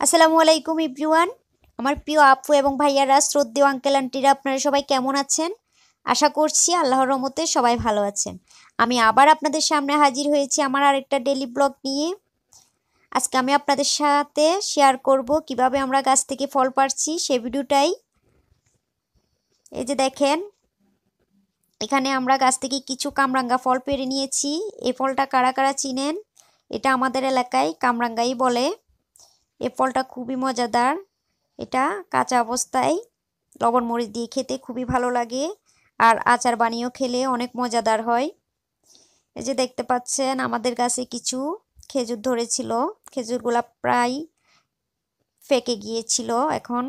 আসসালামু আলাইকুম এভরিওয়ান। আমার প্রিয় আপু এবং ভাইয়ারা, শ্রদ্ধেয় আঙ্কেল আন্টিরা, আপনারা সবাই কেমন আছেন? আশা করছি আল্লাহর রহমতে সবাই ভালো আছেন। আমি আবার আপনাদের সামনে হাজির হয়েছি আমার আরেকটা ডেইলি ব্লগ নিয়ে। আজকে আমি আপনাদের সাথে শেয়ার করব কিভাবে আমরা গাছ থেকে ফল পাড়ছি সেই ভিডিওটাই। এই যে দেখেন, এখানে আমরা গাছ থেকে কিছু কামরাঙ্গা ফল পেড়ে নিয়েছি। এই ফলটা কারা কারা চিনেন? এটা আমাদের এলাকায় কামরাঙ্গাই বলে। এই ফলটা খুবই মজাদার। এটা কাঁচা অবস্থায় লবণ মরিচ দিয়ে খেতে খুবই ভালো লাগে, আর আচার বানিয়েও খেলে অনেক মজাদার হয়। এই যে দেখতে পাচ্ছেন, আমাদের গাছে কিছু খেজুর ধরেছিল। খেজুরগুলা প্রায় ফেকে গিয়েছিল, এখন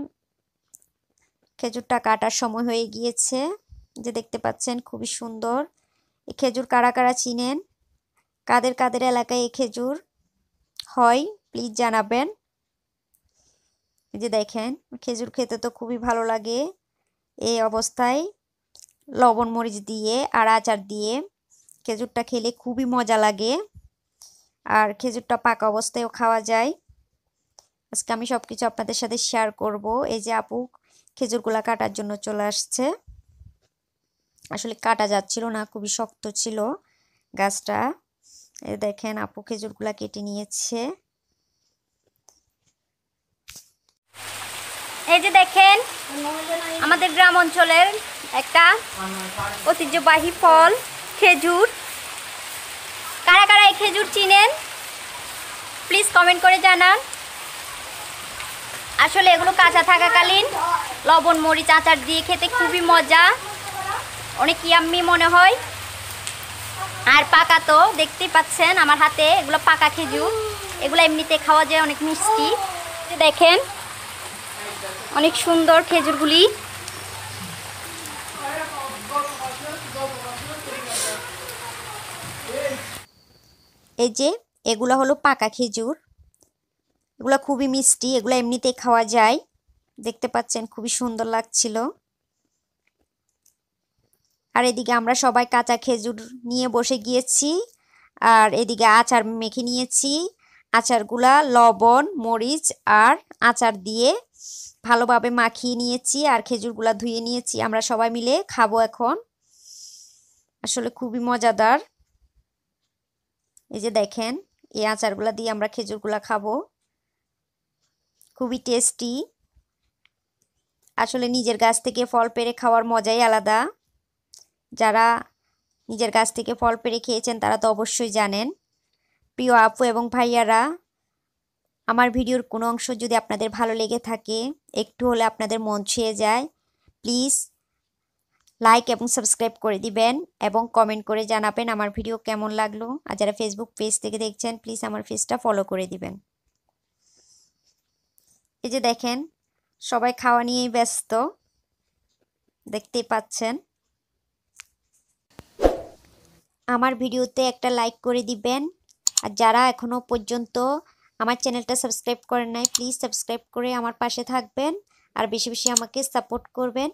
খেজুরটা কাটার সময় হয়ে গিয়েছে। যে দেখতে পাচ্ছেন খুবই সুন্দর। এই খেজুর কারা কারা চিনেন? কাদের কাদের এলাকায় এই খেজুর হয় প্লিজ জানাবেন। এই যে দেখেন, খেজুর খেতে তো খুবই ভালো লাগে। এই অবস্থায় লবণ মরিচ দিয়ে আর আচার দিয়ে খেজুরটা খেলে খুবই মজা লাগে, আর খেজুরটা পাকা অবস্থায়ও খাওয়া যায়। আজকে আমি সব কিছু আপনাদের সাথে শেয়ার করব। এই যে আপু খেজুরগুলা কাটার জন্য চলে আসছে। আসলে কাটা যাচ্ছিল না, খুবই শক্ত ছিল গাছটা। এই দেখেন, আপু খেজুরগুলা কেটে নিয়েছে। এই যে দেখেন, আমাদের গ্রাম অঞ্চলের একটা ঐতিহ্যবাহী ফল খেজুর। কারা কারা এই খেজুর চিনেন প্লিজ কমেন্ট করে জানান। আসলে এগুলো কাঁচা থাকাকালীন লবণ মরিচ আচার দিয়ে খেতে খুবই মজা, অনেক ইয়াম্মি মনে হয়। আর পাকা তো দেখতেই পাচ্ছেন আমার হাতে, এগুলো পাকা খেজুর। এগুলো এমনিতে খাওয়া যায়, অনেক মিষ্টি। দেখেন অনেক সুন্দর খেজুরগুলি। এই যে এগুলো হলো পাকা খেজুর, এগুলো খুবই মিষ্টি, এগুলো এমনিতে খাওয়া যায়। দেখতে পাচ্ছেন খুবই সুন্দর লাগছিল। আর এদিকে আমরা সবাই কাঁচা খেজুর নিয়ে বসে গিয়েছি, আর এদিকে আচার মেখে নিয়েছি। আচারগুলা লবণ মরিচ আর আচার দিয়ে ভালোভাবে মাখিয়ে নিয়েছি, আর খেজুরগুলা ধুয়ে নিয়েছি। আমরা সবাই মিলে খাবো এখন। আসলে খুবই মজাদার। এই যে দেখেন, এই আচারগুলা দিয়ে আমরা খেজুরগুলা খাবো, খুবই টেস্টি। আসলে নিজের গাছ থেকে ফল পেড়ে খাওয়ার মজাই আলাদা। যারা নিজের গাছ থেকে ফল পেড়ে খেয়েছেন তারা তো অবশ্যই জানেন। প্রিয় আপু এবং ভাইয়ারা, আমার ভিডিওর কোনো অংশ যদি আপনাদের ভালো লেগে থাকে, একটু হলে আপনাদের মন ছুঁয়ে যায়, প্লিজ লাইক এবং সাবস্ক্রাইব করে দিবেন এবং কমেন্ট করে জানাবেন আমার ভিডিও কেমন লাগলো। আর যারা ফেসবুক পেজ থেকে দেখছেন প্লিজ আমার পেজটা ফলো করে দিবেন। এই যে দেখেন, সবাই খাওয়া নিয়েই ব্যস্ত, দেখতেই পাচ্ছেন। আমার ভিডিওতে একটা লাইক করে দিবেন, আর যারা এখনো পর্যন্ত আমার চ্যানেলটা সাবস্ক্রাইব করেন নাই প্লিজ সাবস্ক্রাইব করে আমার পাশে থাকবেন, আর বেশি বেশি আমাকে সাপোর্ট করবেন।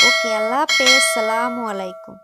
ওকে, আল্লাহ হাফেজ, আসসালামু আলাইকুম।